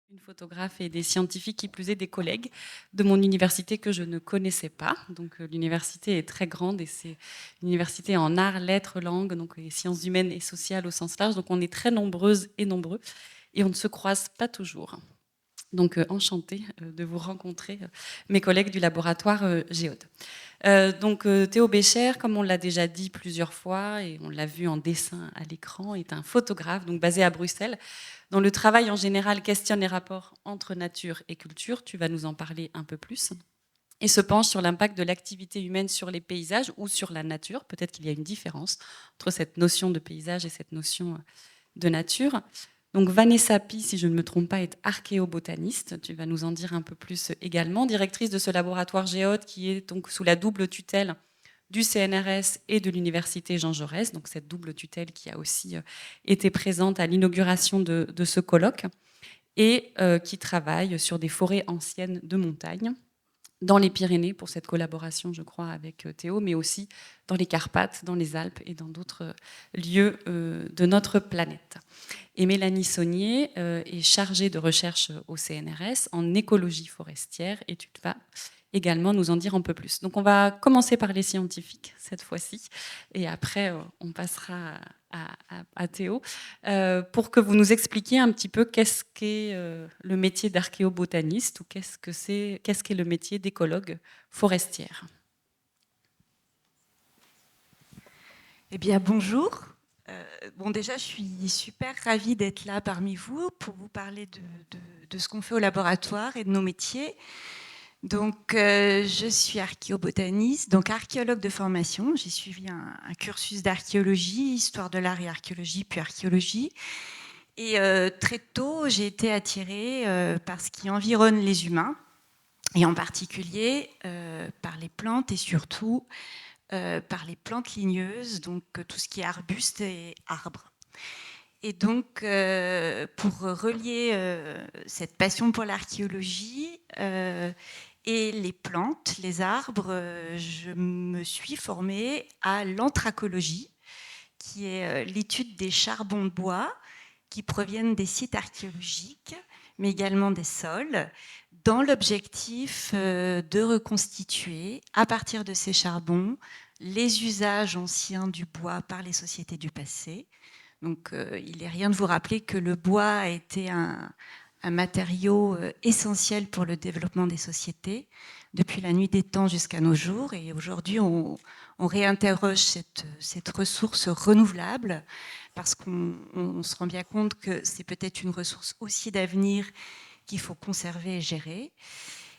Une photographe et des scientifiques, qui plus est des collègues de mon université que je ne connaissais pas. Donc l'université est très grande et c'est une université en arts, lettres, langues, donc les sciences humaines et sociales au sens large. Donc on est très nombreuses et nombreux et on ne se croise pas toujours. Donc enchantée de vous rencontrer, mes collègues du laboratoire Géode. Théo Bécher, comme on l'a déjà dit plusieurs fois et on l'a vu en dessin à l'écran, est un photographe donc basé à Bruxelles, dont le travail en général questionne les rapports entre nature et culture. Tu vas nous en parler un peu plus. Et se penche sur l'impact de l'activité humaine sur les paysages ou sur la nature. Peut-être qu'il y a une différence entre cette notion de paysage et cette notion de nature. Donc Vanessa Pi, si je ne me trompe pas, est archéobotaniste. Tu vas nous en dire un peu plus également. Directrice de ce laboratoire Géode qui est donc sous la double tutelle du CNRS et de l'université Jean Jaurès. Donc cette double tutelle qui a aussi été présente à l'inauguration de ce colloque et qui travaille sur des forêts anciennes de montagne dans les Pyrénées pour cette collaboration, je crois, avec Théo, mais aussi dans les Carpates, dans les Alpes et dans d'autres lieux de notre planète. Et Mélanie Saunier est chargée de recherche au CNRS en écologie forestière et tu vas également nous en dire un peu plus. Donc on va commencer par les scientifiques cette fois-ci et après on passera à Théo pour que vous nous expliquiez un petit peu qu'est-ce qu'est le métier d'archéobotaniste ou qu'est-ce qu'est le métier d'écologue forestière. Eh bien, bonjour. Déjà, je suis super ravie d'être là parmi vous pour vous parler de ce qu'on fait au laboratoire et de nos métiers. Donc, je suis archéobotaniste, donc archéologue de formation. J'ai suivi un cursus d'archéologie, histoire de l'art et archéologie, puis archéologie. Et très tôt, j'ai été attirée par ce qui environne les humains, et en particulier par les plantes et surtout par les plantes ligneuses, donc tout ce qui est arbustes et arbres. Et donc, pour relier cette passion pour l'archéologie et les plantes, les arbres, je me suis formée à l'anthracologie, qui est l'étude des charbons de bois qui proviennent des sites archéologiques, mais également des sols, dans l'objectif de reconstituer, à partir de ces charbons, les usages anciens du bois par les sociétés du passé. Donc, il n'est rien de vous rappeler que le bois a été un matériau essentiel pour le développement des sociétés, depuis la nuit des temps jusqu'à nos jours. Et aujourd'hui, on réinterroge cette ressource renouvelable, parce qu'on se rend bien compte que c'est peut-être une ressource aussi d'avenir qu'il faut conserver et gérer.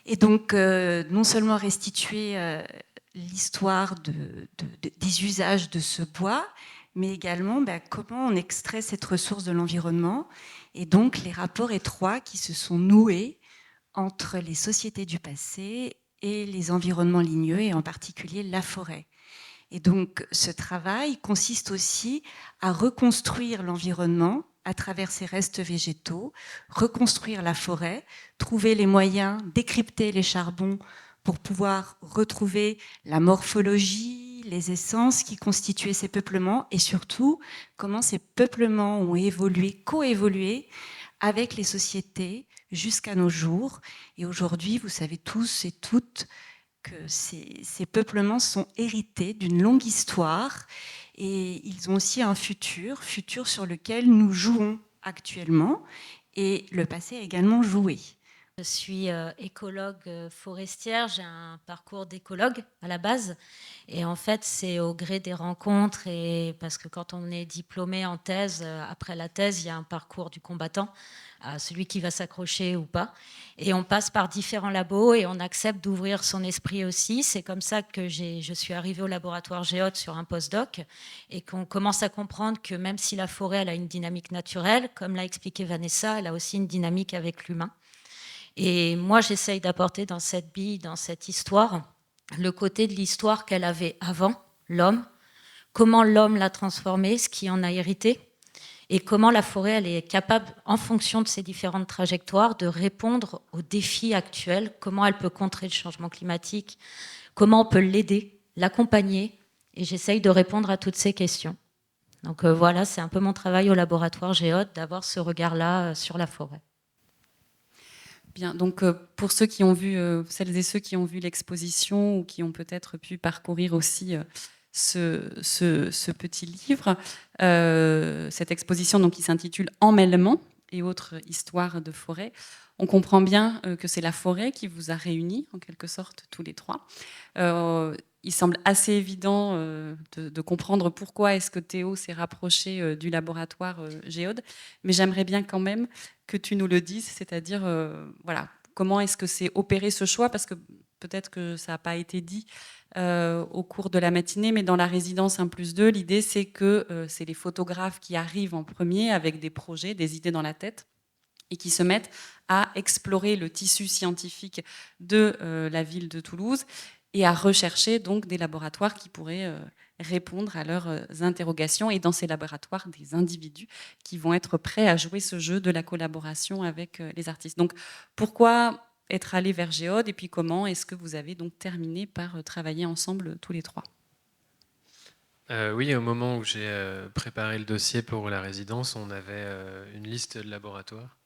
Et donc, non seulement restituer l'histoire des usages de ce bois, mais également comment on extrait cette ressource de l'environnement, et donc les rapports étroits qui se sont noués entre les sociétés du passé et les environnements ligneux, et en particulier la forêt. Et donc, ce travail consiste aussi à reconstruire l'environnement à travers ces restes végétaux, reconstruire la forêt, trouver les moyens, décrypter les charbons pour pouvoir retrouver la morphologie, les essences qui constituaient ces peuplements, et surtout comment ces peuplements ont évolué, coévolué avec les sociétés jusqu'à nos jours. Et aujourd'hui, vous savez tous et toutes que ces peuplements sont hérités d'une longue histoire, et ils ont aussi un futur sur lequel nous jouons actuellement, et le passé a également joué. Je suis écologue forestière, j'ai un parcours d'écologue à la base, et en fait c'est au gré des rencontres, et parce que quand on est diplômé en thèse, après la thèse il y a un parcours du combattant, celui qui va s'accrocher ou pas, et on passe par différents labos et on accepte d'ouvrir son esprit aussi. C'est comme ça que je suis arrivée au laboratoire Géode sur un postdoc, et qu'on commence à comprendre que même si la forêt elle a une dynamique naturelle, comme l'a expliqué Vanessa, elle a aussi une dynamique avec l'humain. Et moi, j'essaye d'apporter dans cette bille, dans cette histoire, le côté de l'histoire qu'elle avait avant, l'homme, comment l'homme l'a transformée, ce qui en a hérité, et comment la forêt elle est capable, en fonction de ses différentes trajectoires, de répondre aux défis actuels, comment elle peut contrer le changement climatique, comment on peut l'aider, l'accompagner, et j'essaye de répondre à toutes ces questions. Donc voilà, c'est un peu mon travail au laboratoire Géode, d'avoir ce regard-là sur la forêt. Bien, donc pour ceux qui ont vu, celles et ceux qui ont vu l'exposition ou qui ont peut-être pu parcourir aussi ce petit livre, cette exposition donc, qui s'intitule Emmêlement et autres histoires de forêt, on comprend bien que c'est la forêt qui vous a réunis, en quelque sorte, tous les trois. Il semble assez évident de comprendre pourquoi est-ce que Théo s'est rapproché du laboratoire Géode, mais j'aimerais bien quand même que tu nous le dises, c'est-à-dire, voilà, comment est-ce que c'est opéré ce choix, parce que peut-être que ça n'a pas été dit au cours de la matinée, mais dans la résidence 1+2, l'idée c'est que c'est les photographes qui arrivent en premier avec des projets, des idées dans la tête, et qui se mettent à explorer le tissu scientifique de la ville de Toulouse et à rechercher donc des laboratoires qui pourraient répondre à leurs interrogations, et dans ces laboratoires, des individus qui vont être prêts à jouer ce jeu de la collaboration avec les artistes. Donc pourquoi être allé vers Géode, et puis comment est-ce que vous avez donc terminé par travailler ensemble tous les trois? Oui, au moment où j'ai préparé le dossier pour la résidence, on avait une liste de laboratoires.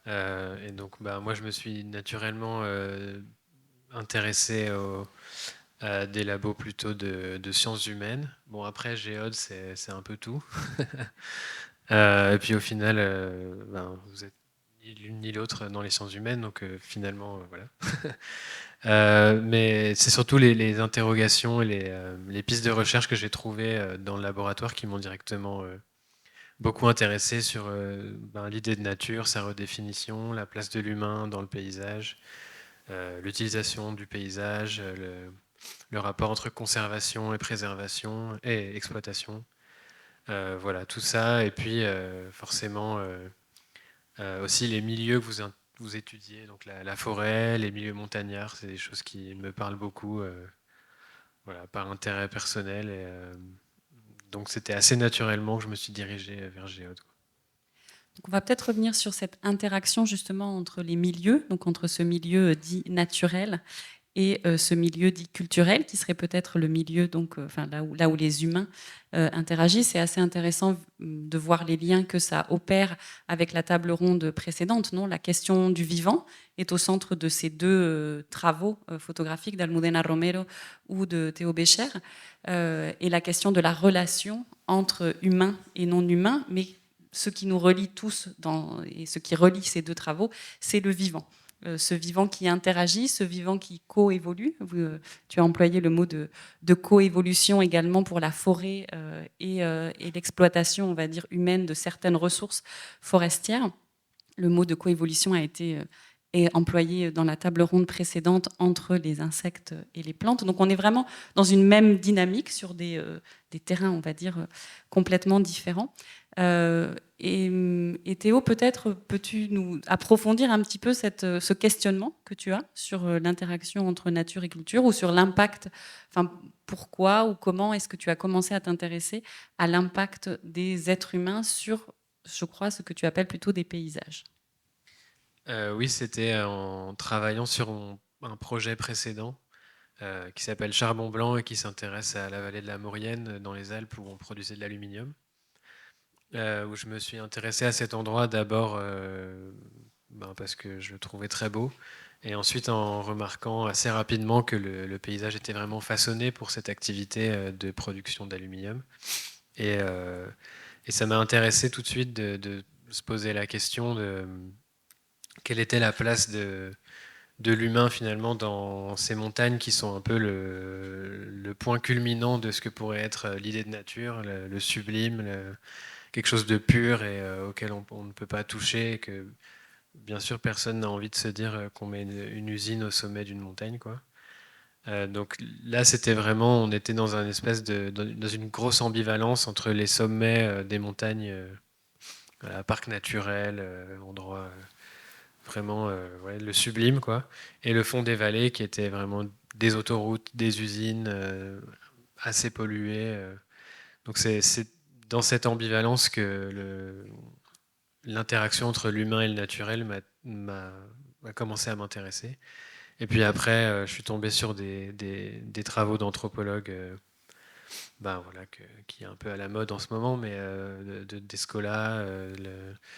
Et donc, moi, je me suis naturellement intéressé à des labos plutôt de sciences humaines. Bon, après, Géode, c'est un peu tout. Et puis, au final, vous êtes ni l'une ni l'autre dans les sciences humaines, donc finalement, voilà. Mais c'est surtout les interrogations et les pistes de recherche que j'ai trouvées dans le laboratoire qui m'ont directement beaucoup intéressé sur l'idée de nature, sa redéfinition, la place de l'humain dans le paysage, l'utilisation du paysage, le rapport entre conservation et préservation et exploitation. Voilà, tout ça. Et puis forcément aussi les milieux que vous étudiez, donc la forêt, les milieux montagnards, c'est des choses qui me parlent beaucoup, voilà, par intérêt personnel. Et, donc c'était assez naturellement que je me suis dirigé vers Géode. Donc on va peut-être revenir sur cette interaction justement entre les milieux, donc entre ce milieu dit naturel et ce milieu dit culturel, qui serait peut-être le milieu donc, enfin, là où les humains interagissent. C'est assez intéressant de voir les liens que ça opère avec la table ronde précédente. Non, la question du vivant est au centre de ces deux travaux photographiques d'Almudena Romero ou de Théo Bécher, et la question de la relation entre humains et non humains, mais ce qui nous relie tous et ce qui relie ces deux travaux, c'est le vivant. Ce vivant qui interagit, ce vivant qui coévolue. Tu as employé le mot de coévolution également pour la forêt et l'exploitation, on va dire, humaine de certaines ressources forestières. Le mot de coévolution a été employé dans la table ronde précédente entre les insectes et les plantes. Donc on est vraiment dans une même dynamique sur des terrains, on va dire, complètement différents. Et Théo, peut-être peux-tu nous approfondir un petit peu ce questionnement que tu as sur l'interaction entre nature et culture, ou sur l'impact, enfin pourquoi ou comment est-ce que tu as commencé à t'intéresser à l'impact des êtres humains sur, je crois, ce que tu appelles plutôt des paysages? Oui, c'était en travaillant sur un projet précédent qui s'appelle Charbon Blanc et qui s'intéresse à la vallée de la Maurienne dans les Alpes où on produisait de l'aluminium. Où je me suis intéressé à cet endroit d'abord parce que je le trouvais très beau, et ensuite en remarquant assez rapidement que le paysage était vraiment façonné pour cette activité de production d'aluminium. Et ça m'a intéressé tout de suite de se poser la question de quelle était la place de l'humain finalement dans ces montagnes qui sont un peu le point culminant de ce que pourrait être l'idée de nature, le sublime, quelque chose de pur et auquel on ne peut pas toucher, et que bien sûr personne n'a envie de se dire qu'on met une usine au sommet d'une montagne, quoi. Donc là, c'était vraiment, on était dans un espèce dans une grosse ambivalence entre les sommets des montagnes, voilà, parc naturel, endroit vraiment ouais, le sublime, quoi, et le fond des vallées qui était vraiment des autoroutes, des usines assez polluées. Donc c'est dans cette ambivalence que l'interaction entre l'humain et le naturel m'a commencé à m'intéresser. Et puis après, je suis tombé sur des travaux d'anthropologues voilà, qui est un peu à la mode en ce moment, mais d'Escola.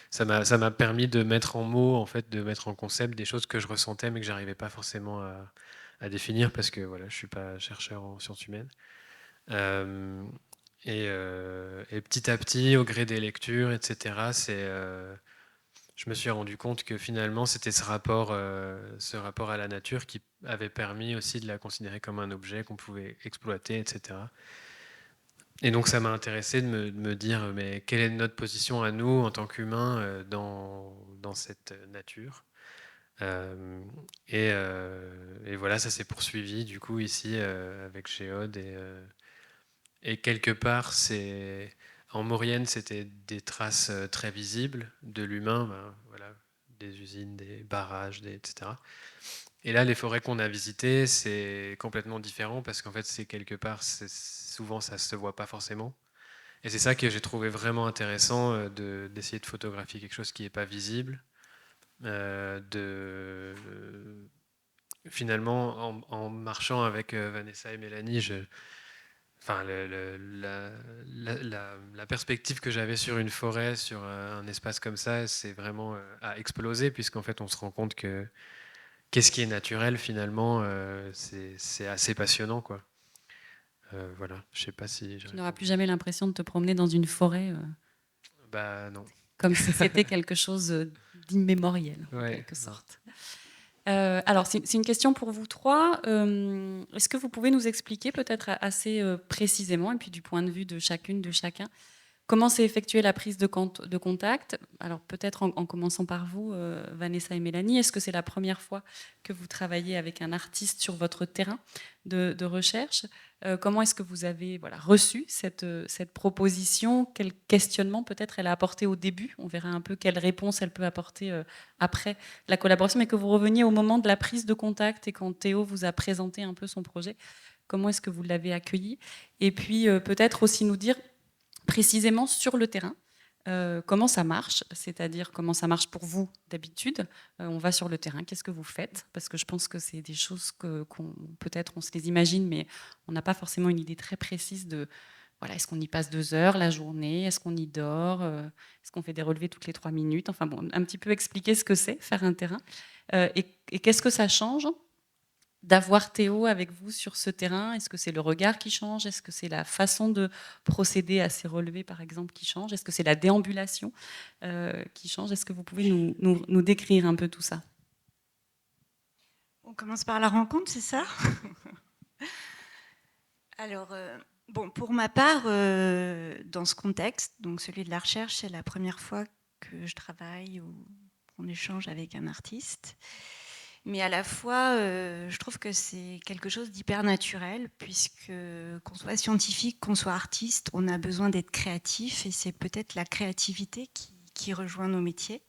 Ça m'a permis de mettre en mots, en fait, de mettre en concept des choses que je ressentais, mais que j'arrivais pas forcément à définir parce que voilà, je suis pas chercheur en sciences humaines. Euh, et petit à petit, au gré des lectures, etc., je me suis rendu compte que finalement, c'était ce rapport à la nature qui avait permis aussi de la considérer comme un objet qu'on pouvait exploiter, etc. Et donc, ça m'a intéressé de me dire, mais quelle est notre position à nous, en tant qu'humains, dans cette nature. Et voilà, ça s'est poursuivi, du coup, ici, avec Géode. Et quelque part, en Maurienne, c'était des traces très visibles de l'humain, voilà, des usines, des barrages, etc. Et là, les forêts qu'on a visitées, c'est complètement différent parce qu'en fait, c'est quelque part, souvent, ça se voit pas forcément. Et c'est ça que j'ai trouvé vraiment intéressant d'essayer de photographier quelque chose qui n'est pas visible. Finalement, en marchant avec Vanessa et Mélanie, enfin, la perspective que j'avais sur une forêt, sur un espace comme ça, c'est vraiment à exploser, puisqu'en fait, on se rend compte que qu'est-ce qui est naturel, finalement, c'est assez passionnant, quoi. Voilà, je sais pas si j'ai Tu n'auras répondu. plus jamais l'impression de te promener dans une forêt Bah non. comme si c'était quelque chose d'immémoriel, en Ouais, quelque non. sorte. Alors, c'est une question pour vous trois. Est-ce que vous pouvez nous expliquer peut-être assez précisément, et puis du point de vue de chacune, de chacun, comment s'est effectuée la prise de contact? Alors peut-être en commençant par vous, Vanessa et Mélanie, est-ce que c'est la première fois que vous travaillez avec un artiste sur votre terrain de recherche? Comment est-ce que vous avez reçu cette proposition? Quel questionnement peut-être elle a apporté au début? On verra un peu quelle réponse elle peut apporter après la collaboration, mais que vous reveniez au moment de la prise de contact et quand Théo vous a présenté un peu son projet, comment est-ce que vous l'avez accueilli? Et puis peut-être aussi nous dire précisément sur le terrain. Comment ça marche, c'est-à-dire comment ça marche pour vous d'habitude. On va sur le terrain, qu'est-ce que vous faites? Parce que je pense que c'est des choses peut-être on se les imagine, mais on n'a pas forcément une idée très précise de, voilà, est-ce qu'on y passe 2 heures la journée? Est-ce qu'on y dort? Est-ce qu'on fait des relevés toutes les 3 minutes? Enfin bon, un petit peu expliquer ce que c'est, faire un terrain. Et qu'est-ce que ça change d'avoir Théo avec vous sur ce terrain? Est-ce que c'est le regard qui change? Est-ce que c'est la façon de procéder à ces relevés, par exemple, qui change? Est-ce que c'est la déambulation qui change? Est-ce que vous pouvez nous décrire un peu tout ça? On commence par la rencontre, c'est ça? Alors, bon, pour ma part, dans ce contexte, donc celui de la recherche, c'est la première fois que je travaille ou qu'on échange avec un artiste. Mais à la fois, je trouve que c'est quelque chose d'hyper naturel, puisque qu'on soit scientifique, qu'on soit artiste, on a besoin d'être créatif, et c'est peut-être la créativité qui rejoint nos métiers.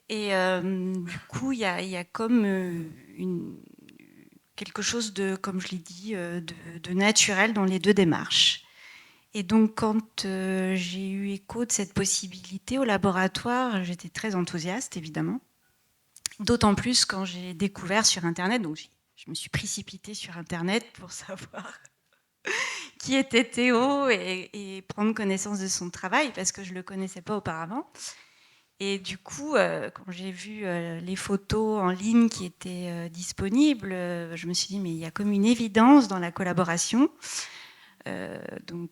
Et du coup, il y a comme quelque chose de, comme je l'ai dit, de naturel dans les deux démarches. Et donc, quand j'ai eu écho de cette possibilité au laboratoire, j'étais très enthousiaste, évidemment. D'autant plus quand j'ai découvert sur Internet, donc je me suis précipitée sur Internet pour savoir qui était Théo et prendre connaissance de son travail, parce que je ne le connaissais pas auparavant. Et du coup, quand j'ai vu les photos en ligne qui étaient disponibles, je me suis dit, mais il y a comme une évidence dans la collaboration. Bon,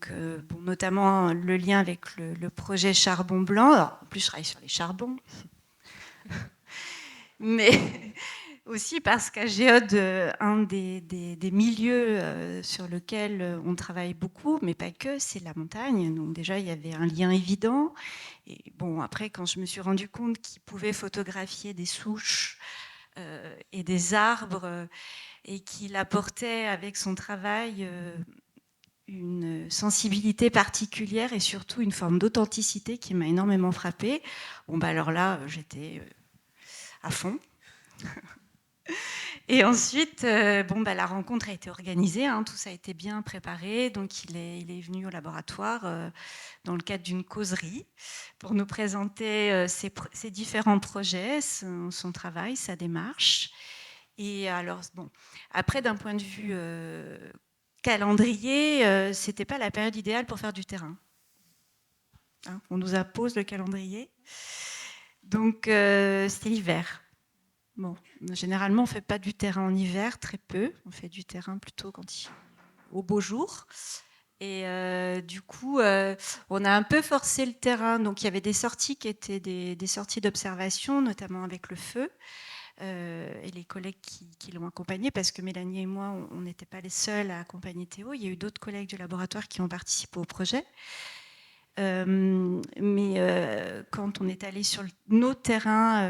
notamment le lien avec le projet Charbon Blanc. Alors, en plus, je travaille sur les charbons. Mais aussi parce qu'à Géode, un des milieux sur lequel on travaille beaucoup, mais pas que, c'est la montagne. Donc déjà, il y avait un lien évident. Et bon, après, quand je me suis rendu compte qu'il pouvait photographier des souches et des arbres et qu'il apportait avec son travail une sensibilité particulière et surtout une forme d'authenticité qui m'a énormément frappée. Bon, bah alors là, j'étais à fond. Et ensuite, la rencontre a été organisée, hein, tout ça a été bien préparé. Donc, il est venu au laboratoire dans le cadre d'une causerie pour nous présenter ses différents projets, son travail, sa démarche. Et alors, bon, après, d'un point de vue calendrier, c'était pas la période idéale pour faire du terrain. Hein, on nous impose le calendrier. Donc, c'était l'hiver. Bon, généralement, on ne fait pas du terrain en hiver, très peu. On fait du terrain plutôt au beau jour. Et du coup, on a un peu forcé le terrain. Donc, il y avait des sorties qui étaient des sorties d'observation, notamment avec le feu. Et les collègues qui l'ont accompagné, parce que Mélanie et moi, on n'était pas les seuls à accompagner Théo. Il y a eu d'autres collègues du laboratoire qui ont participé au projet. Mais quand on est allé sur nos terrains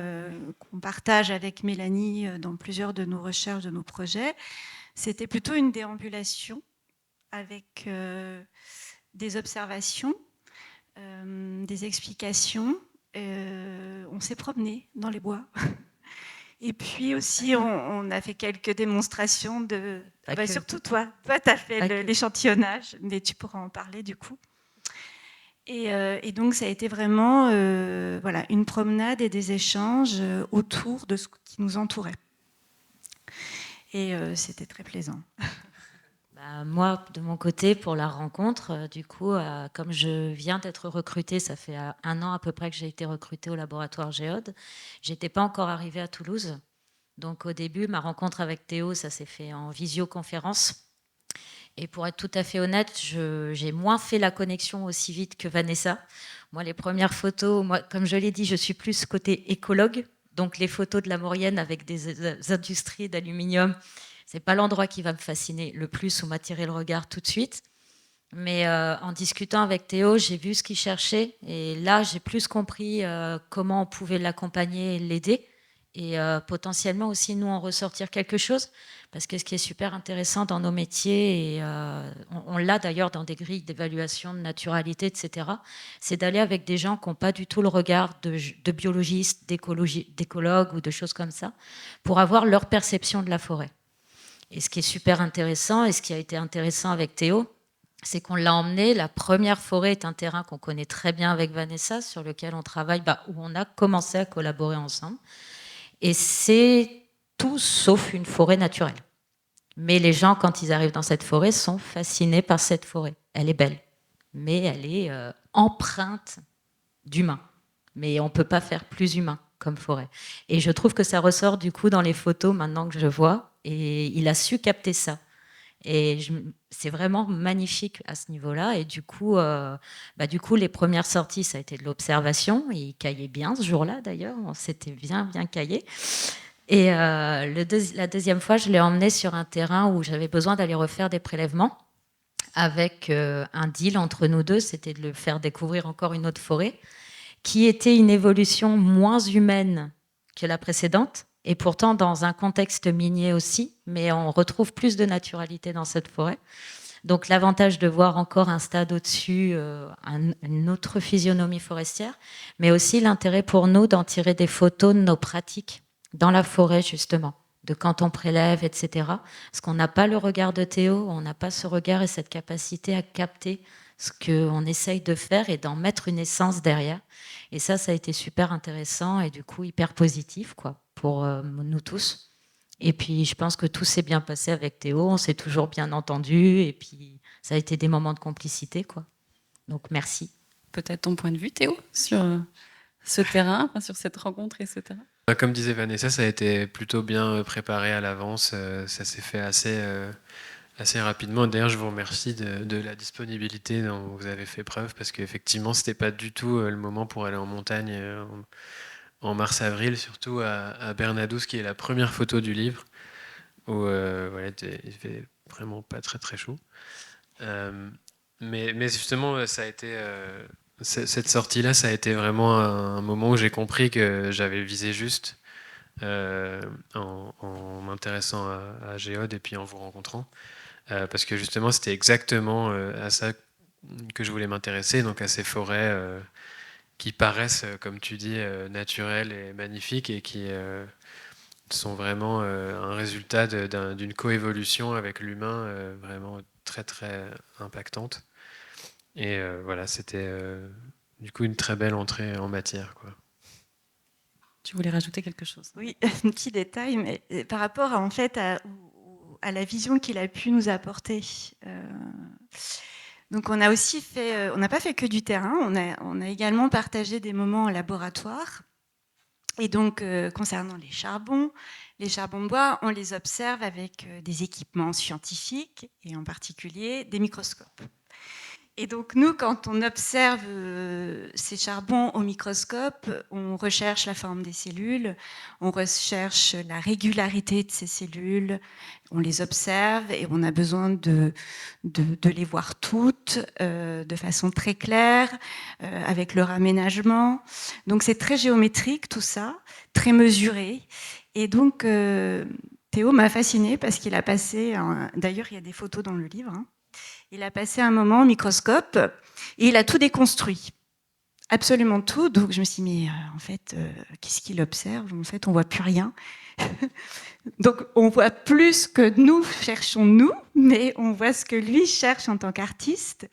qu'on partage avec Mélanie dans plusieurs de nos recherches, de nos projets, c'était plutôt une déambulation avec des observations, des explications. On s'est promené dans les bois. Et puis aussi, on a fait quelques démonstrations de... surtout toi. Toi, tu as fait l'échantillonnage, mais tu pourras en parler du coup. Et donc, ça a été vraiment voilà, une promenade et des échanges autour de ce qui nous entourait. Et c'était très plaisant. Moi, de mon côté, pour la rencontre, du coup, comme je viens d'être recrutée, ça fait 1 an à peu près que j'ai été recrutée au laboratoire Géode, j'étais pas encore arrivée à Toulouse. Donc au début, ma rencontre avec Théo, ça s'est fait en visioconférence. Et pour être tout à fait honnête, j'ai moins fait la connexion aussi vite que Vanessa. Moi, les premières photos, comme je l'ai dit, je suis plus côté écologue. Donc les photos de la Maurienne avec des industries d'aluminium, c'est pas l'endroit qui va me fasciner le plus ou m'attirer le regard tout de suite. Mais en discutant avec Théo, j'ai vu ce qu'il cherchait. Et là, j'ai plus compris comment on pouvait l'accompagner et l'aider. Et potentiellement aussi, nous, en ressortir quelque chose. Parce que ce qui est super intéressant dans nos métiers, et on l'a d'ailleurs dans des grilles d'évaluation de naturalité, etc., c'est d'aller avec des gens qui n'ont pas du tout le regard de biologistes, d'écologues ou de choses comme ça, pour avoir leur perception de la forêt. Et ce qui est super intéressant, et ce qui a été intéressant avec Théo, c'est qu'on l'a emmené. La première forêt est un terrain qu'on connaît très bien avec Vanessa, sur lequel on travaille, où on a commencé à collaborer ensemble. Et c'est tout sauf une forêt naturelle. Mais les gens, quand ils arrivent dans cette forêt, sont fascinés par cette forêt. Elle est belle, mais elle est empreinte d'humain. Mais on ne peut pas faire plus humain comme forêt. Et je trouve que ça ressort du coup dans les photos maintenant que je vois. Et il a su capter ça. Et c'est vraiment magnifique à ce niveau-là. Et du coup, les premières sorties, ça a été de l'observation. Il caillait bien ce jour-là, d'ailleurs. On s'était bien caillé. Et la deuxième fois, je l'ai emmené sur un terrain où j'avais besoin d'aller refaire des prélèvements avec un deal entre nous deux. C'était de le faire découvrir encore une autre forêt qui était une évolution moins humaine que la précédente. Et pourtant dans un contexte minier aussi, mais on retrouve plus de naturalité dans cette forêt. Donc l'avantage de voir encore un stade au-dessus, une autre physionomie forestière, mais aussi l'intérêt pour nous d'en tirer des photos de nos pratiques dans la forêt justement, de quand on prélève, etc. Parce qu'on n'a pas le regard de Théo, on n'a pas ce regard et cette capacité à capter ce qu'on essaye de faire et d'en mettre une essence derrière. Et ça a été super intéressant et du coup hyper positif quoi, pour nous tous. Et puis je pense que tout s'est bien passé avec Théo, on s'est toujours bien entendu et puis ça a été des moments de complicité quoi. Donc merci. Peut-être ton point de vue, Théo, sur ce terrain, sur cette rencontre et ce terrain. Comme disait Vanessa, ça a été plutôt bien préparé à l'avance, ça s'est fait assez rapidement. D'ailleurs, je vous remercie de la disponibilité dont vous avez fait preuve, parce qu'effectivement, c'était pas du tout le moment pour aller en montagne en mars-avril, surtout à Bernadous, qui est la première photo du livre, où il fait vraiment pas très très chaud. Mais justement, ça a été cette sortie-là, ça a été vraiment un moment où j'ai compris que j'avais visé juste en m'intéressant à Géode et puis en vous rencontrant. Parce que justement, c'était exactement à ça que je voulais m'intéresser, donc à ces forêts qui paraissent, comme tu dis, naturelles et magnifiques et qui sont vraiment un résultat d'une coévolution avec l'humain vraiment très très impactante. Et voilà, c'était du coup une très belle entrée en matière, quoi. Tu voulais rajouter quelque chose? Oui, un petit détail, mais par rapport en fait à la vision qu'il a pu nous apporter. Donc on a aussi fait, on n'a pas fait que du terrain, on a également partagé des moments en laboratoire. Et donc, concernant les charbons de bois, on les observe avec des équipements scientifiques et en particulier des microscopes. Et donc, nous, quand on observe ces charbons au microscope, on recherche la forme des cellules, on recherche la régularité de ces cellules, on les observe et on a besoin de les voir toutes de façon très claire, avec leur aménagement. Donc, c'est très géométrique tout ça, très mesuré. Et donc, Théo m'a fascinée parce qu'il a passé, d'ailleurs, il y a des photos dans le livre, hein. Il a passé un moment au microscope et il a tout déconstruit. Absolument tout. Donc je me suis dit, mais en fait, qu'est-ce qu'il observe? En fait, on ne voit plus rien. Donc on voit plus que nous cherchons nous, mais on voit ce que lui cherche en tant qu'artiste.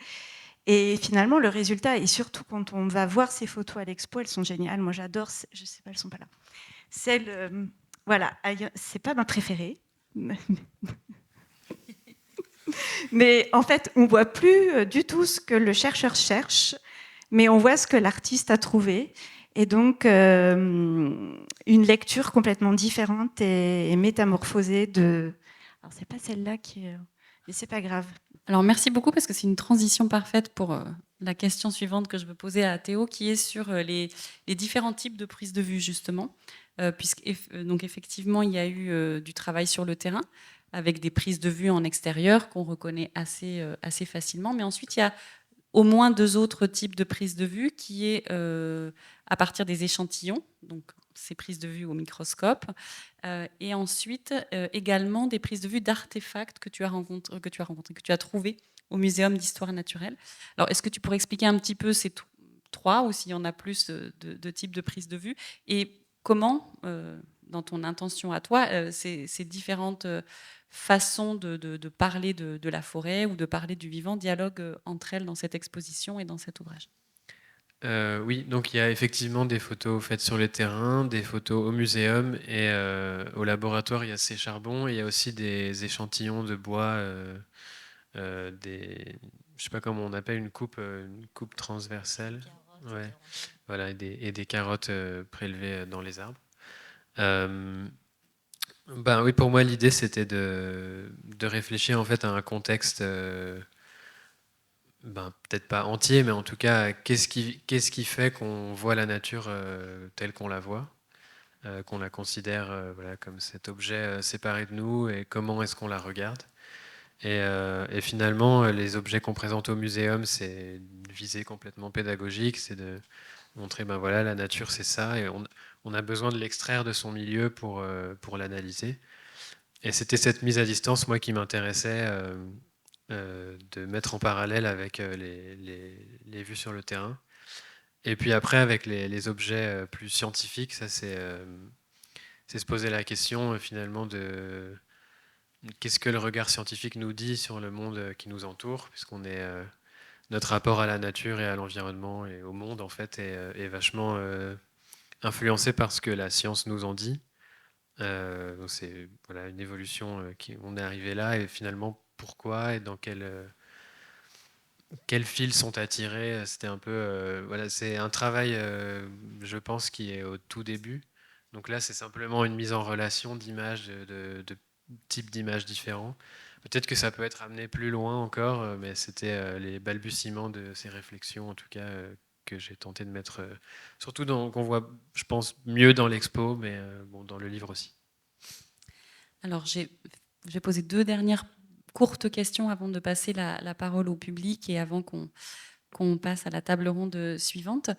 Et finalement, le résultat, et surtout quand on va voir ces photos à l'expo, elles sont géniales. Moi, j'adore. Je ne sais pas, elles ne sont pas là. Celle, voilà, c'est pas ma préférée. Mais en fait, on ne voit plus du tout ce que le chercheur cherche, mais on voit ce que l'artiste a trouvé. Et donc, une lecture complètement différente et métamorphosée de... Alors, c'est pas celle-là qui est... Mais c'est pas grave. Alors, merci beaucoup parce que c'est une transition parfaite pour la question suivante que je veux poser à Théo, qui est sur les différents types de prises de vue, justement. Donc, effectivement, il y a eu du travail sur le terrain, avec des prises de vue en extérieur qu'on reconnaît assez facilement. Mais ensuite, il y a au moins 2 autres types de prises de vue qui est à partir des échantillons, donc ces prises de vue au microscope, et ensuite également des prises de vue d'artefacts que tu as trouvés au Muséum d'histoire naturelle. Alors, est-ce que tu pourrais expliquer un petit peu ces 3 ou s'il y en a plus de types de prises de vue et comment, dans ton intention à toi, ces différentes façons de parler de la forêt ou de parler du vivant dialoguent entre elles dans cette exposition et dans cet ouvrage? Oui, donc il y a effectivement des photos faites sur les terrains, des photos au muséum et au laboratoire, il y a ces charbons et il y a aussi des échantillons de bois, je sais pas comment on appelle, une coupe transversale. Ouais. Voilà, et des carottes prélevées dans les arbres. Ben oui, pour moi, l'idée, c'était de réfléchir en fait à un contexte, peut-être pas entier, mais en tout cas, qu'est-ce qui fait qu'on voit la nature telle qu'on la voit, qu'on la considère voilà, comme cet objet séparé de nous, et comment est-ce qu'on la regarde. Et finalement, les objets qu'on présente au muséum, c'est une visée complètement pédagogique, c'est de montrer, ben voilà, la nature, c'est ça, et on a besoin de l'extraire de son milieu pour l'analyser. Et c'était cette mise à distance, moi, qui m'intéressait de mettre en parallèle avec les vues sur le terrain. Et puis après, avec les objets plus scientifiques, ça c'est se poser la question finalement de qu'est-ce que le regard scientifique nous dit sur le monde qui nous entoure, puisqu'on est notre rapport à la nature et à l'environnement et au monde en fait est vachement influencé par ce que la science nous en dit. Donc c'est voilà, une évolution on est arrivé là et finalement pourquoi et dans quels fils sont attirés. C'était un peu voilà, c'est un travail je pense qui est au tout début. Donc là c'est simplement une mise en relation d'images, de types d'images différents. Peut-être que ça peut être amené plus loin encore, mais c'était les balbutiements de ces réflexions en tout cas que j'ai tenté de mettre surtout qu'on voit je pense mieux dans l'expo, mais bon, dans le livre aussi. Alors, je vais poser 2 dernières courtes questions avant de passer la parole au public et avant qu'on passe à la table ronde suivante.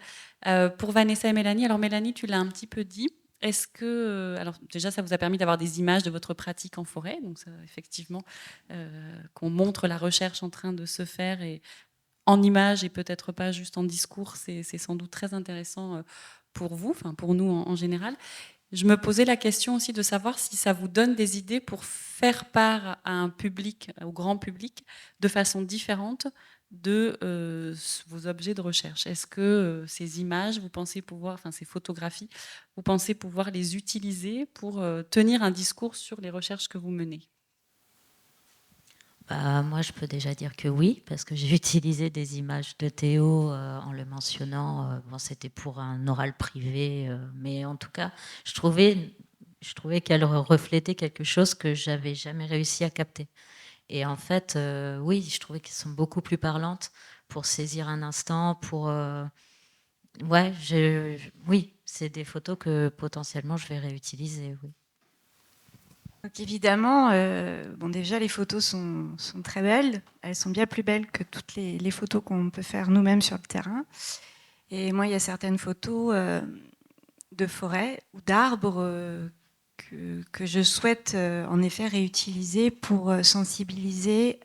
Pour Vanessa et Mélanie, alors Mélanie, tu l'as un petit peu dit. Est-ce que, alors déjà, ça vous a permis d'avoir des images de votre pratique en forêt, donc ça, effectivement, qu'on montre la recherche en train de se faire et en images et peut-être pas juste en discours, c'est sans doute très intéressant pour vous, enfin pour nous en général. Je me posais la question aussi de savoir si ça vous donne des idées pour faire part à un public, au grand public, de façon différente de vos objets de recherche. Est-ce que ces images, vous pensez pouvoir, enfin ces photographies, vous pensez pouvoir les utiliser pour tenir un discours sur les recherches que vous menez? Moi, je peux déjà dire que oui, parce que j'ai utilisé des images de Théo en le mentionnant. Bon, c'était pour un oral privé, mais en tout cas, je trouvais qu'elle reflétait quelque chose que j'avais jamais réussi à capter. Et en fait, oui, je trouvais qu'elles sont beaucoup plus parlantes pour saisir un instant, oui, c'est des photos que potentiellement je vais réutiliser, oui. Donc évidemment, déjà les photos sont très belles. Elles sont bien plus belles que toutes les photos qu'on peut faire nous-mêmes sur le terrain. Et moi, il y a certaines photos de forêt ou d'arbres que je souhaite en effet réutiliser pour sensibiliser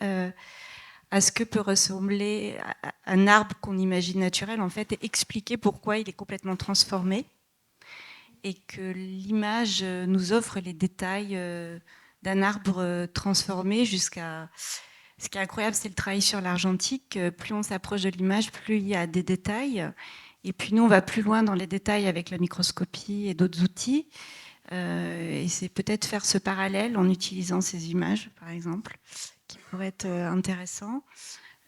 à ce que peut ressembler un arbre qu'on imagine naturel, en fait, et expliquer pourquoi il est complètement transformé. Et que l'image nous offre les détails d'un arbre transformé jusqu'à... Ce qui est incroyable, c'est le travail sur l'argentique. Plus on s'approche de l'image, plus il y a des détails. Et puis nous, on va plus loin dans les détails avec la microscopie et d'autres outils. Et c'est peut-être faire ce parallèle en utilisant ces images, par exemple, qui pourrait être intéressant.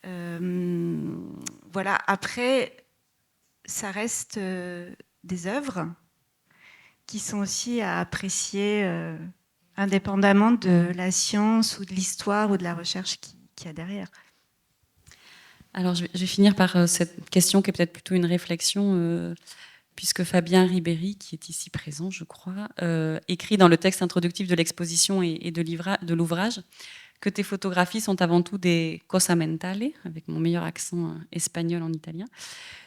Voilà. Après, ça reste des œuvres qui sont aussi à apprécier indépendamment de la science ou de l'histoire ou de la recherche qu'il y a derrière. Alors, je vais finir par cette question qui est peut-être plutôt une réflexion, puisque Fabien Ribéry, qui est ici présent, je crois, écrit dans le texte introductif de l'exposition et de l'ouvrage que tes photographies sont avant tout des cosa mentale, avec mon meilleur accent espagnol en italien,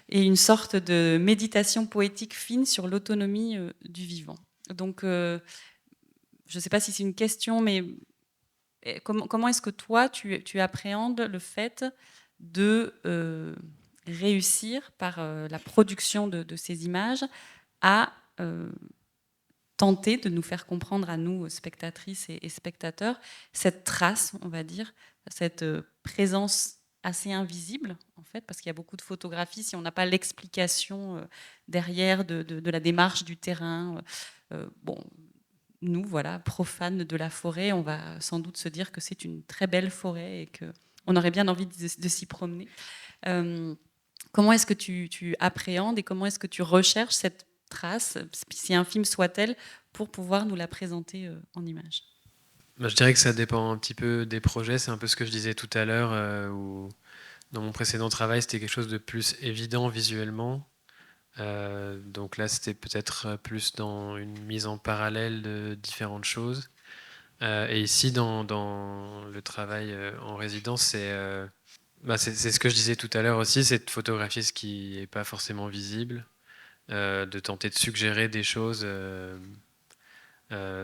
et une sorte de méditation poétique fine sur l'autonomie du vivant. Donc, je ne sais pas si c'est une question, mais comment est-ce que toi, tu appréhendes le fait de réussir par la production de ces images à tenter de nous faire comprendre à nous, spectatrices et spectateurs, cette trace, on va dire, cette présence assez invisible, en fait, parce qu'il y a beaucoup de photographies, si on n'a pas l'explication derrière de la démarche du terrain, nous, voilà, profanes de la forêt, on va sans doute se dire que c'est une très belle forêt et qu'on aurait bien envie de s'y promener. Comment est-ce que tu appréhendes et comment est-ce que tu recherches cette trace, si infime soit-elle, pour pouvoir nous la présenter en images? Je dirais que ça dépend un petit peu des projets. C'est un peu ce que je disais tout à l'heure, où dans mon précédent travail, c'était quelque chose de plus évident visuellement. Donc là, c'était peut-être plus dans une mise en parallèle de différentes choses. Et ici, dans le travail en résidence, c'est ce que je disais tout à l'heure aussi, c'est de photographier ce qui n'est pas forcément visible, de tenter de suggérer des choses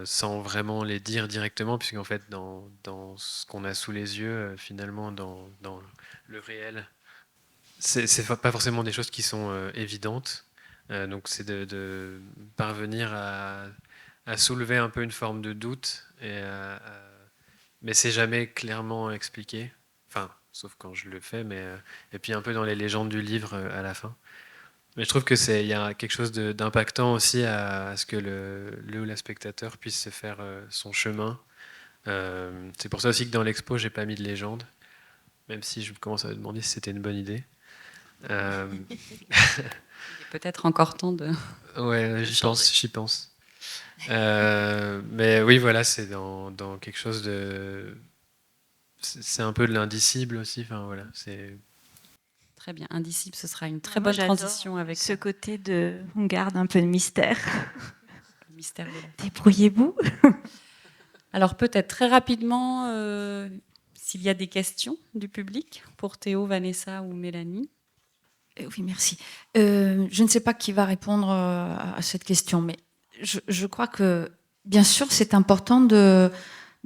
sans vraiment les dire directement, puisqu'en fait, dans ce qu'on a sous les yeux, finalement, dans le réel, c'est pas forcément des choses qui sont évidentes. Donc c'est de parvenir à soulever un peu une forme de doute, mais c'est jamais clairement expliqué. Enfin, sauf quand je le fais, et puis un peu dans les légendes du livre à la fin. Mais je trouve que il y a quelque chose d'impactant aussi à ce que le ou la spectateur puisse se faire son chemin. C'est pour ça aussi que dans l'expo, j'ai pas mis de légende, même si je commence à me demander si c'était une bonne idée. Il est peut-être encore temps de... Ouais, j'y pense. Mais oui, voilà, c'est dans quelque chose de... C'est un peu de l'indicible aussi. Enfin, voilà, c'est... Très bien, indicible, ce sera une très bonne transition avec ce côté de... On garde un peu de mystère. le mystère de la... Débrouillez-vous. Alors peut-être très rapidement, s'il y a des questions du public pour Théo, Vanessa ou Mélanie. Oui, merci. Je ne sais pas qui va répondre à cette question, mais je crois que, bien sûr, c'est important de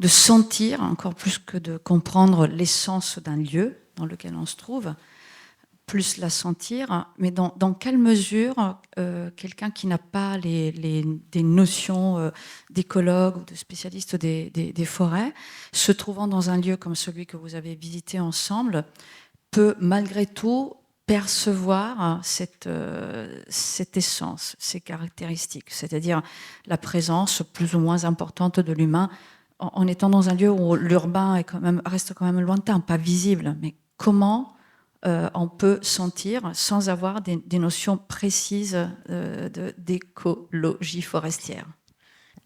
sentir, encore plus que de comprendre l'essence d'un lieu dans lequel on se trouve, plus la sentir, mais dans quelle mesure quelqu'un qui n'a pas des notions d'écologue ou de spécialiste des forêts, se trouvant dans un lieu comme celui que vous avez visité ensemble, peut malgré tout percevoir cette essence, ces caractéristiques, c'est-à-dire la présence plus ou moins importante de l'humain en étant dans un lieu où l'urbain reste quand même lointain, pas visible, mais comment on peut sentir sans avoir des notions précises d'écologie forestière?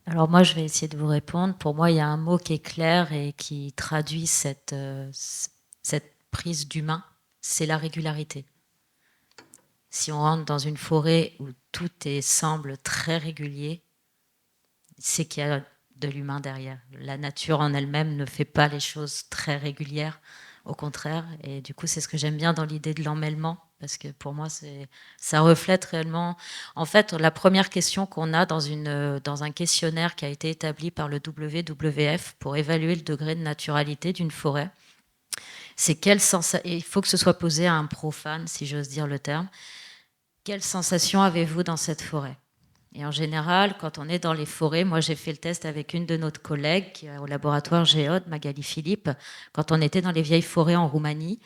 Alors moi, je vais essayer de vous répondre. Pour moi, il y a un mot qui est clair et qui traduit cette prise d'humain, c'est la régularité. Si on rentre dans une forêt où tout semble très régulier, c'est qu'il y a de l'humain derrière. La nature en elle-même ne fait pas les choses très régulières, au contraire. Et du coup, c'est ce que j'aime bien dans l'idée de l'emmêlement, parce que pour moi, ça reflète réellement... En fait, la première question qu'on a dans un questionnaire qui a été établi par le WWF pour évaluer le degré de naturalité d'une forêt, c'est il faut que ce soit posé à un profane, si j'ose dire le terme. Quelle sensation avez-vous dans cette forêt ? Et en général, quand on est dans les forêts, moi j'ai fait le test avec une de nos collègues qui est au laboratoire Géode, Magali Philippe, quand on était dans les vieilles forêts en Roumanie.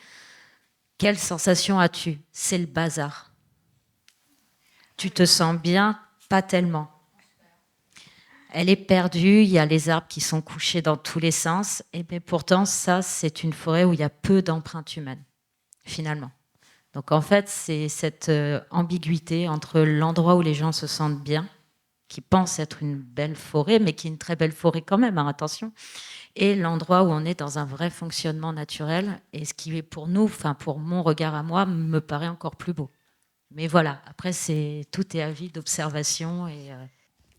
Quelle sensation as-tu ? C'est le bazar. Tu te sens bien ? Pas tellement. Elle est perdue, il y a les arbres qui sont couchés dans tous les sens, et bien pourtant ça c'est une forêt où il y a peu d'empreintes humaines, finalement. Donc en fait, c'est cette ambiguïté entre l'endroit où les gens se sentent bien, qui pensent être une belle forêt, mais qui est une très belle forêt quand même, hein, attention, et l'endroit où on est dans un vrai fonctionnement naturel, et ce qui est pour nous, enfin pour mon regard à moi, me paraît encore plus beau. Mais voilà, après tout est avis d'observation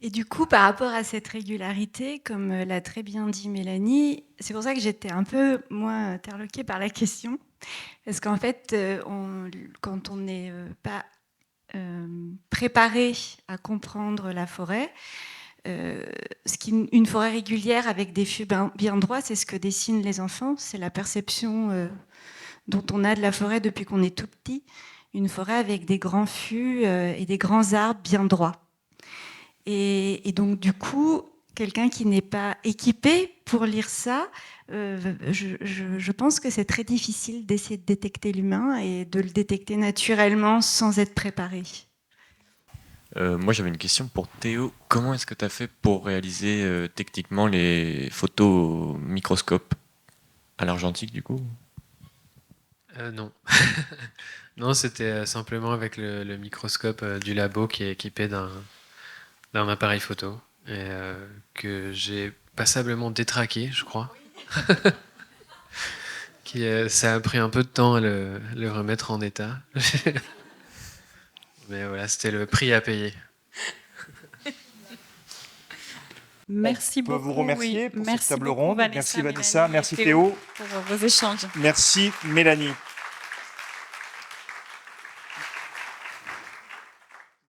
Et du coup, par rapport à cette régularité, comme l'a très bien dit Mélanie, c'est pour ça que j'étais un peu, moi, interloquée par la question. Parce qu'en fait, quand on n'est pas préparé à comprendre la forêt, une forêt régulière avec des fûts bien droits, c'est ce que dessinent les enfants, c'est la perception dont on a de la forêt depuis qu'on est tout petit. Une forêt avec des grands fûts et des grands arbres bien droits. Et donc, du coup, quelqu'un qui n'est pas équipé pour lire ça, je pense que c'est très difficile d'essayer de détecter l'humain et de le détecter naturellement sans être préparé. Moi, j'avais une question pour Théo. Comment est-ce que tu as fait pour réaliser techniquement les photos au microscope à l'argentique, du coup ? Non. Non, c'était simplement avec le microscope du labo qui est équipé d'un appareil photo et que j'ai passablement détraqué, je crois. Ça a pris un peu de temps à le remettre en état. Mais voilà, c'était le prix à payer. Merci beaucoup. On peut vous remercier pour Merci cette table beaucoup, ronde. Vanessa, Merci Vanessa, Mélanie, merci Théo, pour vos échanges. merci Mélanie.